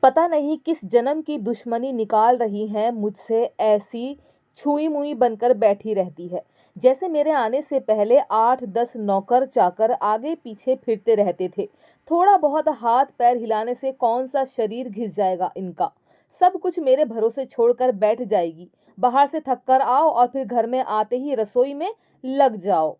पता नहीं किस जन्म की दुश्मनी निकाल रही है मुझसे, ऐसी छुई मुई बनकर बैठी रहती है। जैसे मेरे आने से पहले 8-10 नौकर चाकर आगे पीछे फिरते रहते थे। थोड़ा बहुत हाथ पैर हिलाने से कौन सा शरीर घिस जाएगा इनका। सब कुछ मेरे भरोसे छोड़कर बैठ जाएगी। बाहर से थक कर आओ और फिर घर में आते ही रसोई में लग जाओ।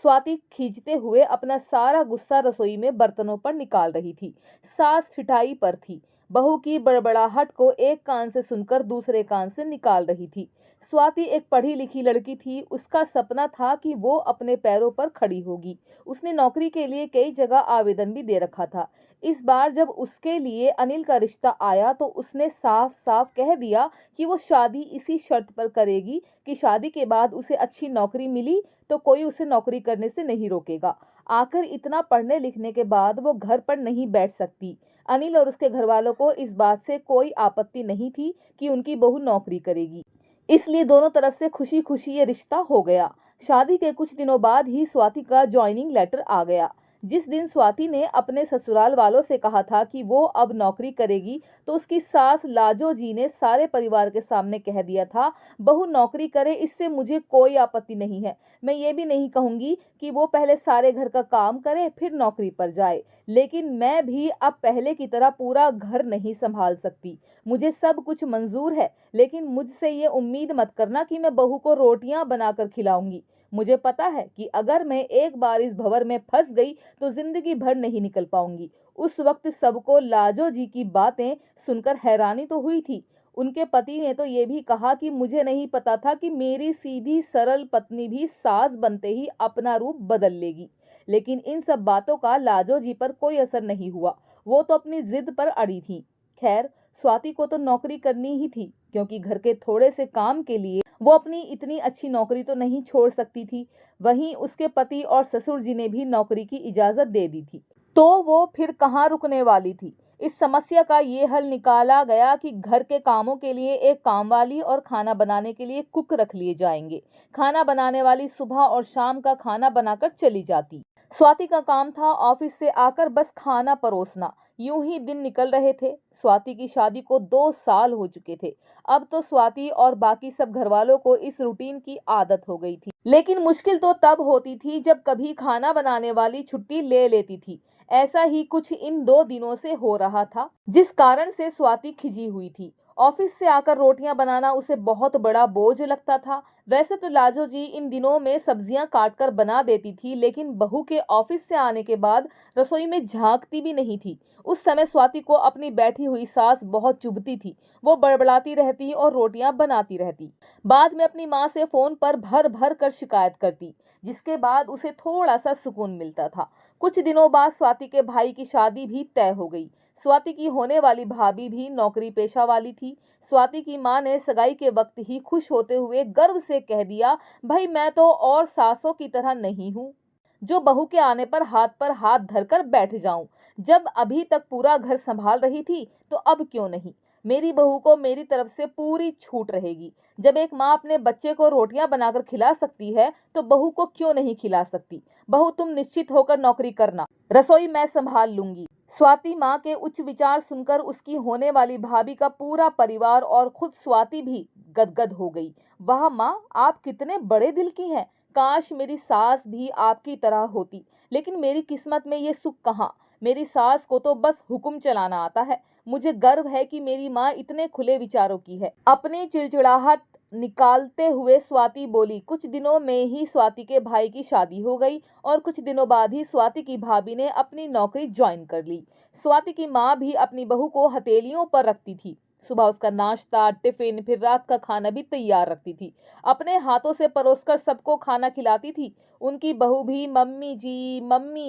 स्वाति खींचते हुए अपना सारा गुस्सा रसोई में बर्तनों पर निकाल रही थी। सास ठिठाई पर थी। बहू की बड़बड़ाहट को एक कान से सुनकर दूसरे कान से निकाल रही थी। स्वाति एक पढ़ी लिखी लड़की थी। उसका सपना था कि वो अपने पैरों पर खड़ी होगी। उसने नौकरी के लिए कई जगह आवेदन भी दे रखा था। इस बार जब उसके लिए अनिल का रिश्ता आया तो उसने साफ साफ कह दिया कि वो शादी इसी शर्त पर करेगी कि शादी के बाद उसे अच्छी नौकरी मिली तो कोई उसे नौकरी करने से नहीं रोकेगा। आखिर इतना पढ़ने लिखने के बाद वो घर पर नहीं बैठ सकती। अनिल और उसके घरवालों को इस बात से कोई आपत्ति नहीं थी कि उनकी बहू नौकरी करेगी। इसलिए दोनों तरफ से खुशी खुशी ये रिश्ता हो गया। शादी के कुछ दिनों बाद ही स्वाति का ज्वाइनिंग लेटर आ गया। जिस दिन स्वाति ने अपने ससुराल वालों से कहा था कि वो अब नौकरी करेगी तो उसकी सास लाजो जी ने सारे परिवार के सामने कह दिया था, बहू नौकरी करे इससे मुझे कोई आपत्ति नहीं है। मैं ये भी नहीं कहूंगी कि वो पहले सारे घर का काम करे फिर नौकरी पर जाए, लेकिन मैं भी अब पहले की तरह पूरा घर नहीं संभाल सकती। मुझे सब कुछ मंजूर है, लेकिन मुझसे ये उम्मीद मत करना कि मैं बहू को रोटियां बनाकर खिलाऊंगी। मुझे पता है कि अगर मैं एक बार इस भंवर में फंस गई तो जिंदगी भर नहीं निकल पाऊंगी। उस वक्त सबको लाजो जी की बातें सुनकर हैरानी तो हुई थी। उनके पति ने तो ये भी कहा कि मुझे नहीं पता था कि मेरी सीधी सरल पत्नी भी सास बनते ही अपना रूप बदल लेगी। लेकिन इन सब बातों का लाजो जी पर कोई असर नहीं हुआ। वो तो अपनी जिद पर अड़ी थी। खैर, स्वाति को तो नौकरी करनी ही थी, क्योंकि घर के थोड़े से काम के लिए वो अपनी इतनी अच्छी नौकरी तो नहीं छोड़ सकती थी। वहीं उसके पति और ससुर जी ने भी नौकरी की इजाजत दे दी थी, तो वो फिर कहाँ रुकने वाली थी। इस समस्या का ये हल निकाला गया कि घर के कामों के लिए एक कामवाली और खाना बनाने के लिए कुक रख लिए जाएंगे। खाना बनाने वाली सुबह और शाम का खाना बनाकर चली जाती। स्वाति का काम था ऑफिस से आकर बस खाना परोसना। यूं ही दिन निकल रहे थे। स्वाति की शादी को 2 साल हो चुके थे। अब तो स्वाति और बाकी सब घरवालों को इस रूटीन की आदत हो गई थी। लेकिन मुश्किल तो तब होती थी जब कभी खाना बनाने वाली छुट्टी ले लेती थी। ऐसा ही कुछ इन 2 दिनों से हो रहा था, जिस कारण से स्वाति खिजी हुई थी। ऑफिस से आकर रोटियां बनाना उसे बहुत बड़ा बोझ लगता था। वैसे तो लाजो जी इन दिनों में सब्जियां काटकर बना देती थी, लेकिन बहू के ऑफिस से आने के बाद रसोई में झांकती भी नहीं थी। उस समय स्वाति को अपनी बैठी हुई सास बहुत चुभती थी। वो बड़बड़ाती रहती और रोटियां बनाती रहती। बाद में अपनी माँ से फोन पर भर भर कर शिकायत करती, जिसके बाद उसे थोड़ा सा सुकून मिलता था। कुछ दिनों बाद स्वाति के भाई की शादी भी तय हो गई। स्वाति की होने वाली भाभी भी नौकरी पेशा वाली थी। स्वाति की माँ ने सगाई के वक्त ही खुश होते हुए गर्व से कह दिया, भाई मैं तो और सासों की तरह नहीं हूँ जो बहू के आने पर हाथ धरकर बैठ जाऊं। जब अभी तक पूरा घर संभाल रही थी तो अब क्यों नहीं। मेरी बहू को मेरी तरफ से पूरी छूट रहेगी। जब एक माँ अपने बच्चे को रोटियां बनाकर खिला सकती है तो बहू को क्यों नहीं खिला सकती। बहू तुम निश्चित होकर नौकरी करना, रसोई मैं संभाल लूंगी। स्वाति माँ के उच्च विचार सुनकर उसकी होने वाली भाभी का पूरा परिवार और खुद स्वाति भी गदगद हो गई। वाह माँ, आप कितने बड़े दिल की हैं। काश मेरी सास भी आपकी तरह होती, लेकिन मेरी किस्मत में ये सुख कहाँ। मेरी सास को तो बस हुक्म चलाना आता है। मुझे गर्व है कि मेरी माँ इतने खुले विचारों की है। अपनी चिड़चिड़ाहट निकालते हुए स्वाति बोली। कुछ दिनों में ही स्वाति के भाई की शादी हो गई और कुछ दिनों बाद ही स्वाति की भाभी ने अपनी नौकरी ज्वाइन कर ली। स्वाति की माँ भी अपनी बहू को हथेलियों पर रखती थी। सुबह उसका नाश्ता, टिफिन, फिर रात का खाना भी तैयार रखती थी। अपने हाथों से परोसकर सबको खाना खिलाती थी। उनकी बहू भी मम्मी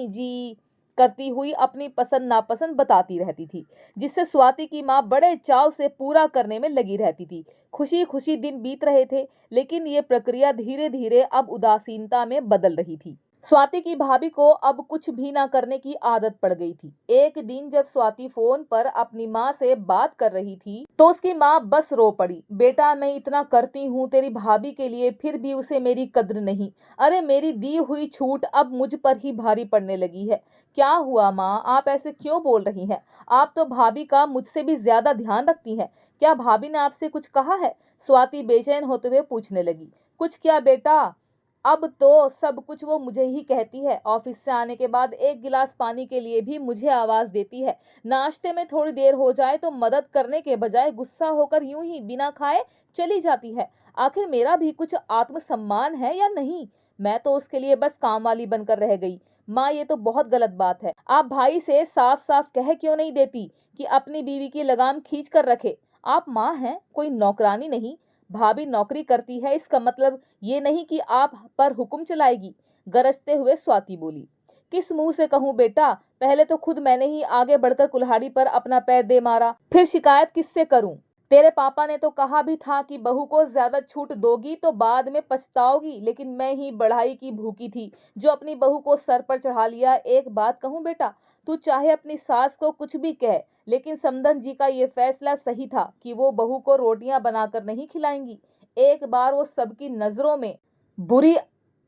जी करती हुई अपनी पसंद नापसंद बताती रहती थी, जिससे स्वाति की माँ बड़े चाव से पूरा करने में लगी रहती थी। खुशी खुशी दिन बीत रहे थे, लेकिन ये प्रक्रिया धीरे धीरे अब उदासीनता में बदल रही थी। स्वाति की भाभी को अब कुछ भी ना करने की आदत पड़ गई थी। एक दिन जब स्वाति फोन पर अपनी माँ से बात कर रही थी तो उसकी माँ बस रो पड़ी। बेटा, मैं इतना करती हूँ तेरी भाभी के लिए, फिर भी उसे मेरी कद्र नहीं। अरे मेरी दी हुई छूट अब मुझ पर ही भारी पड़ने लगी है। क्या हुआ माँ, आप ऐसे क्यों बोल रही हैं? आप तो भाभी का मुझसे भी ज्यादा ध्यान रखती हैं। क्या भाभी ने आपसे कुछ कहा है? स्वाति बेचैन होते हुए पूछने लगी। कुछ क्या बेटा, अब तो सब कुछ वो मुझे ही कहती है। ऑफिस से आने के बाद एक गिलास पानी के लिए भी मुझे आवाज देती है। नाश्ते में थोड़ी देर हो जाए तो मदद करने के बजाय गुस्सा होकर यूं ही बिना खाए चली जाती है। आखिर मेरा भी कुछ आत्मसम्मान है या नहीं? मैं तो उसके लिए बस काम वाली बनकर रह गई। माँ, ये तो बहुत गलत बात है। आप भाई से साफ साफ कह क्यों नहीं देती कि अपनी बीवी की लगाम खींच कर रखे? आप माँ हैं, कोई नौकरानी नहीं। भाभी नौकरी करती है इसका मतलब ये नहीं कि आप पर हुक्म चलाएगी। गरजते हुए स्वाति बोली। किस मुंह से कहूं बेटा, पहले तो खुद मैंने ही आगे बढ़कर कुल्हाड़ी पर अपना पैर दे मारा, फिर शिकायत किससे करूं? तेरे पापा ने तो कहा भी था कि बहू को ज्यादा छूट दोगी तो बाद में पछताओगी, लेकिन मैं ही बढ़ाई की भूखी थी जो अपनी बहू को सर पर चढ़ा लिया। एक बात कहूं बेटा, तू चाहे अपनी सास को कुछ भी कह, लेकिन समधन जी का ये फैसला सही था कि वो बहू को रोटियां बनाकर नहीं खिलाएंगी। एक बार वो सबकी नजरों में बुरी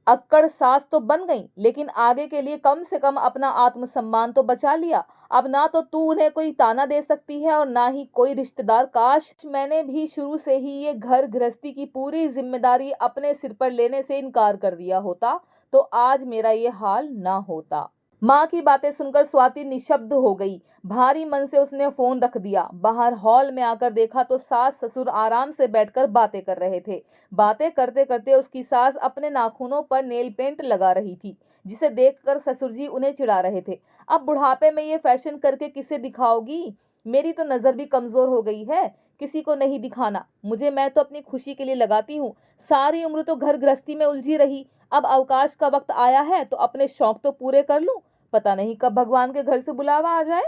अक्कड़ सास तो बन गई, लेकिन आगे के लिए कम से कम अपना आत्मसम्मान तो बचा लिया। अब ना तो तू उन्हें कोई ताना दे सकती है और ना ही कोई रिश्तेदार। काश मैंने भी शुरू से ही ये घर गृहस्थी की पूरी जिम्मेदारी अपने सिर पर लेने से इनकार कर दिया होता तो आज मेरा ये हाल ना होता। माँ की बातें सुनकर स्वाति निशब्द हो गई। भारी मन से उसने फोन रख दिया। बाहर हॉल में आकर देखा तो सास ससुर आराम से बैठकर बातें कर रहे थे। बातें करते करते उसकी सास अपने नाखूनों पर नेल पेंट लगा रही थी, जिसे देखकर ससुर जी उन्हें चिढ़ा रहे थे। अब बुढ़ापे में ये फैशन करके किसे दिखाओगी? मेरी तो नजर भी कमजोर हो गई है, किसी को नहीं दिखाना मुझे। मैं तो अपनी खुशी के लिए लगाती हूँ। सारी उम्र तो घर गृहस्थी में उलझी रही, अब अवकाश का वक्त आया है तो अपने शौक तो पूरे कर लूं। पता नहीं कब भगवान के घर से बुलावा आ जाए।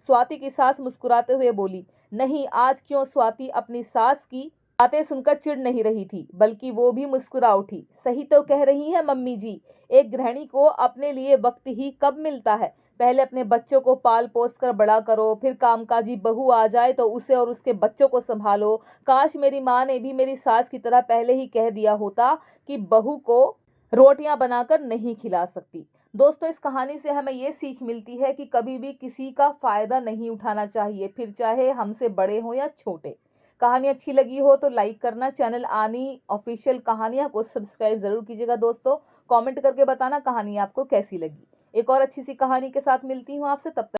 स्वाति की सास मुस्कुराते हुए बोली। नहीं, आज क्यों स्वाति अपनी सास की बातें सुनकर चिढ़ नहीं रही थी, बल्कि वो भी मुस्कुरा उठी। सही तो कह रही हैं मम्मी जी, एक गृहिणी को अपने लिए वक्त ही कब मिलता है? पहले अपने बच्चों को पाल पोस कर बड़ा करो, फिर कामकाजी बहू आ जाए तो उसे और उसके बच्चों को संभालो। काश मेरी माँ ने भी मेरी सास की तरह पहले ही कह दिया होता कि बहू को रोटियां बनाकर नहीं खिला सकती। दोस्तों, इस कहानी से हमें ये सीख मिलती है कि कभी भी किसी का फायदा नहीं उठाना चाहिए, फिर चाहे हमसे बड़े हो या छोटे। कहानी अच्छी लगी हो तो लाइक करना, चैनल आनी ऑफिशियल कहानियां को सब्सक्राइब जरूर कीजिएगा। दोस्तों, कमेंट करके बताना कहानी आपको कैसी लगी। एक और अच्छी सी कहानी के साथ मिलती हूँ आपसे, तब तक